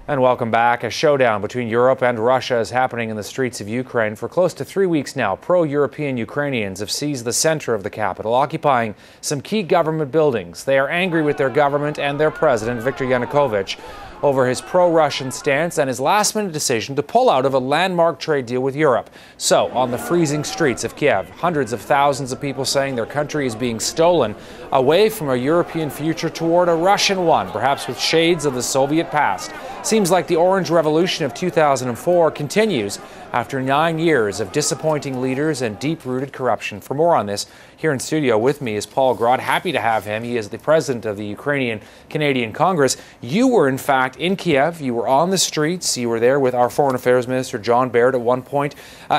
And welcome back. A showdown between Europe and Russia is happening in the streets of Ukraine. For close to 3 weeks now, pro-European Ukrainians have seized the center of the capital, occupying some key government buildings. They are angry with their government and their president, Viktor Yanukovych, over his pro-Russian stance and his last-minute decision to pull out of a landmark trade deal with Europe. So, on the freezing streets of Kiev, hundreds of thousands of people saying their country is being stolen away from a European future toward a Russian one, perhaps with shades of the Soviet past. Seems like the Orange Revolution of 2004 continues after 9 years of disappointing leaders and deep-rooted corruption. For more on this, here in studio with me is Paul Grod. Happy to have him. He is the president of the Ukrainian-Canadian Congress. You were, in fact, in Kiev. You were on the streets. You were there with our Foreign Affairs Minister, John Baird, at one point.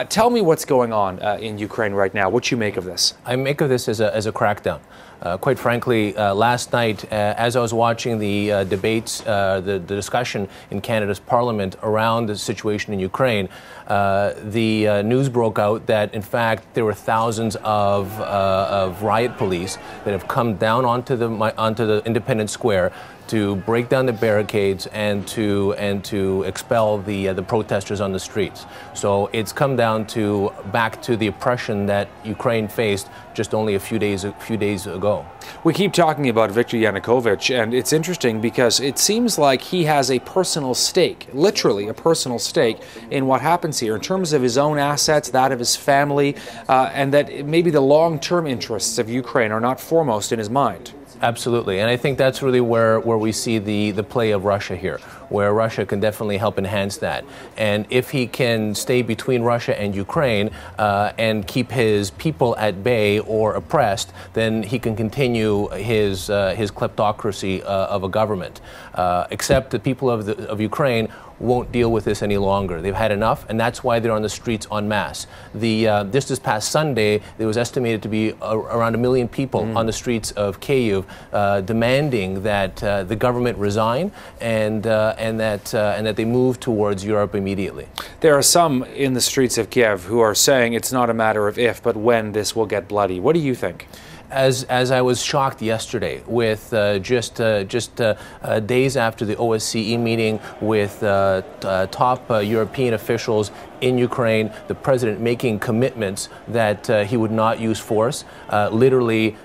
Tell me what's going on in Ukraine right now. What you make of this? I make of this as a crackdown. Quite frankly, last night, as I was watching the debates, the discussion in Canada's Parliament around the situation in Ukraine, the news broke out that, in fact, there were thousands of riot police that have come down onto the Independence Square to break down the barricades and to expel the protesters on the streets. So it's come down to back to the oppression that Ukraine faced just only a few days ago. We keep talking about Viktor Yanukovych, and it's interesting because it seems like he has a personal stake, literally a personal stake, in what happens here in terms of his own assets, that of his family, and that maybe the long-term interests of Ukraine are not foremost in his mind. Absolutely, and I think that's really where we see the play of Russia here, where Russia can definitely help enhance that. And if he can stay between Russia and Ukraine and keep his people at bay or oppressed, then he can continue his kleptocracy of a government. Except the people of Ukraine won't deal with this any longer. They've had enough, and that's why they're on the streets en masse. This past Sunday, there was estimated to be around 1 million people on the streets of Kyiv demanding that the government resign and that they move towards Europe immediately. There are some in the streets of Kiev who are saying it's not a matter of if, but when this will get bloody. What do you think? As I was shocked yesterday with just days after the OSCE meeting with top European officials in Ukraine, the president making commitments that he would not use force, literally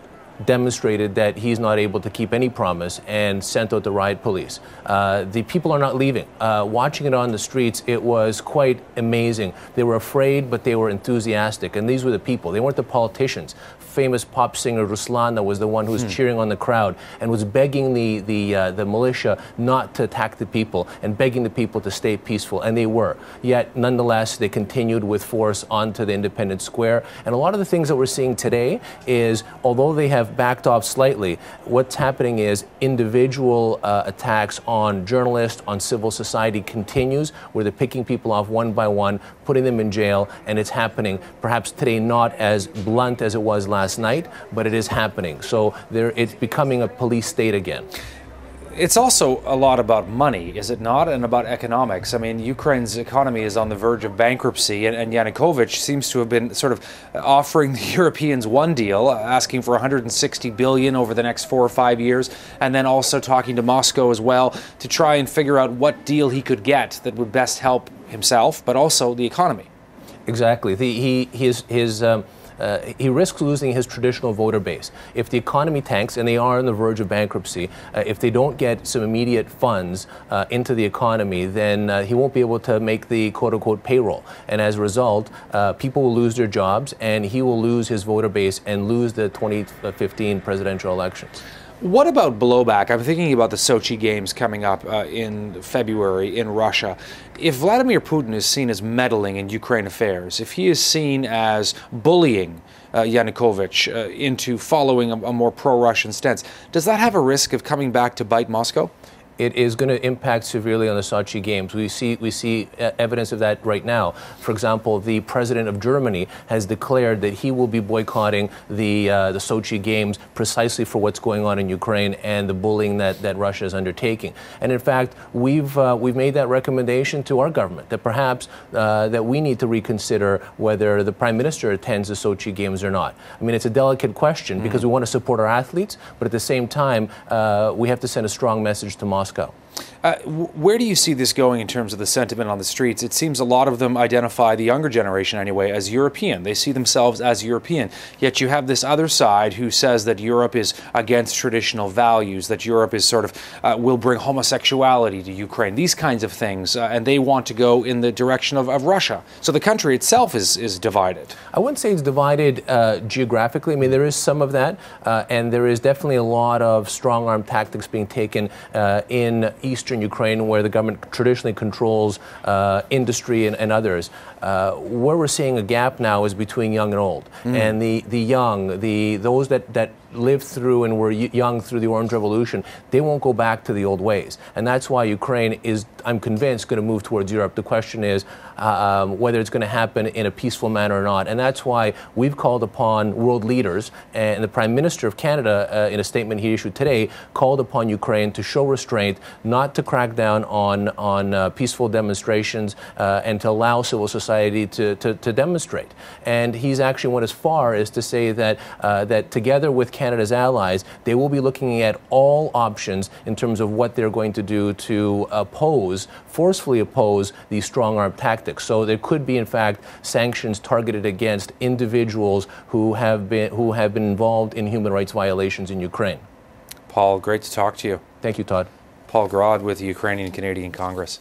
demonstrated that he's not able to keep any promise and sent out the riot police. The people are not leaving. Watching it on the streets, it was quite amazing. They were afraid, but they were enthusiastic. And these were the people. They weren't the politicians. Famous pop singer Ruslana was the one who was cheering on the crowd and was begging the militia not to attack the people and begging the people to stay peaceful, and they were. Yet, nonetheless, they continued with force onto the Independence Square. And a lot of the things that we're seeing today is, although they have backed off slightly, what's happening is individual attacks on journalists, on civil society continues, where they're picking people off one by one, putting them in jail, and it's happening. Perhaps today not as blunt as it was last night, but it is happening. So it's becoming a police state again. It's also a lot about money, is it not, and about economics. I mean, Ukraine's economy is on the verge of bankruptcy, and Yanukovych seems to have been sort of offering the Europeans one deal, asking for $160 billion over the next 4 or 5 years, and then also talking to Moscow as well to try and figure out what deal he could get that would best help himself, but also the economy. Exactly. He risks losing his traditional voter base. If the economy tanks, and they are on the verge of bankruptcy, if they don't get some immediate funds into the economy, then he won't be able to make the quote-unquote payroll. And as a result, people will lose their jobs, and he will lose his voter base and lose the 2015 presidential elections. What about blowback? I'm thinking about the Sochi Games coming up in February in Russia. If Vladimir Putin is seen as meddling in Ukraine affairs, if he is seen as bullying Yanukovych into following a more pro-Russian stance, does that have a risk of coming back to bite Moscow? It is going to impact severely on the Sochi Games. We see evidence of that right now. For example, the president of Germany has declared that he will be boycotting the Sochi Games precisely for what's going on in Ukraine and the bullying that Russia is undertaking. And in fact, we've made that recommendation to our government that perhaps that we need to reconsider whether the Prime Minister attends the Sochi Games or not. I mean, it's a delicate question because we want to support our athletes, but at the same time, we have to send a strong message to Moscow. Where do you see this going in terms of the sentiment on the streets? It seems a lot of them identify, the younger generation anyway, as European. They see themselves as European. Yet you have this other side who says that Europe is against traditional values, that Europe is sort of will bring homosexuality to Ukraine, these kinds of things, and they want to go in the direction of Russia. So the country itself is divided. I wouldn't say it's divided geographically. I mean, there is some of that, and there is definitely a lot of strong-arm tactics being taken in eastern Ukraine, where the government traditionally controls industry and others. Where we're seeing a gap now is between young and old. And the young, those that lived through and were young through the Orange Revolution, they won't go back to the old ways. And that's why Ukraine is, I'm convinced, going to move towards Europe. The question is whether it's going to happen in a peaceful manner or not. And that's why we've called upon world leaders, and the Prime Minister of Canada, in a statement he issued today, called upon Ukraine to show restraint, not to crack down on peaceful demonstrations, and to allow civil society to demonstrate. And he's actually went as far as to say that that together with Canada's allies, they will be looking at all options in terms of what they're going to do to forcefully oppose these strong-arm tactics. So there could be, in fact, sanctions targeted against individuals who have been involved in human rights violations in Ukraine. Paul, great to talk to you. Thank you, Todd. Paul Grod with the Ukrainian Canadian Congress.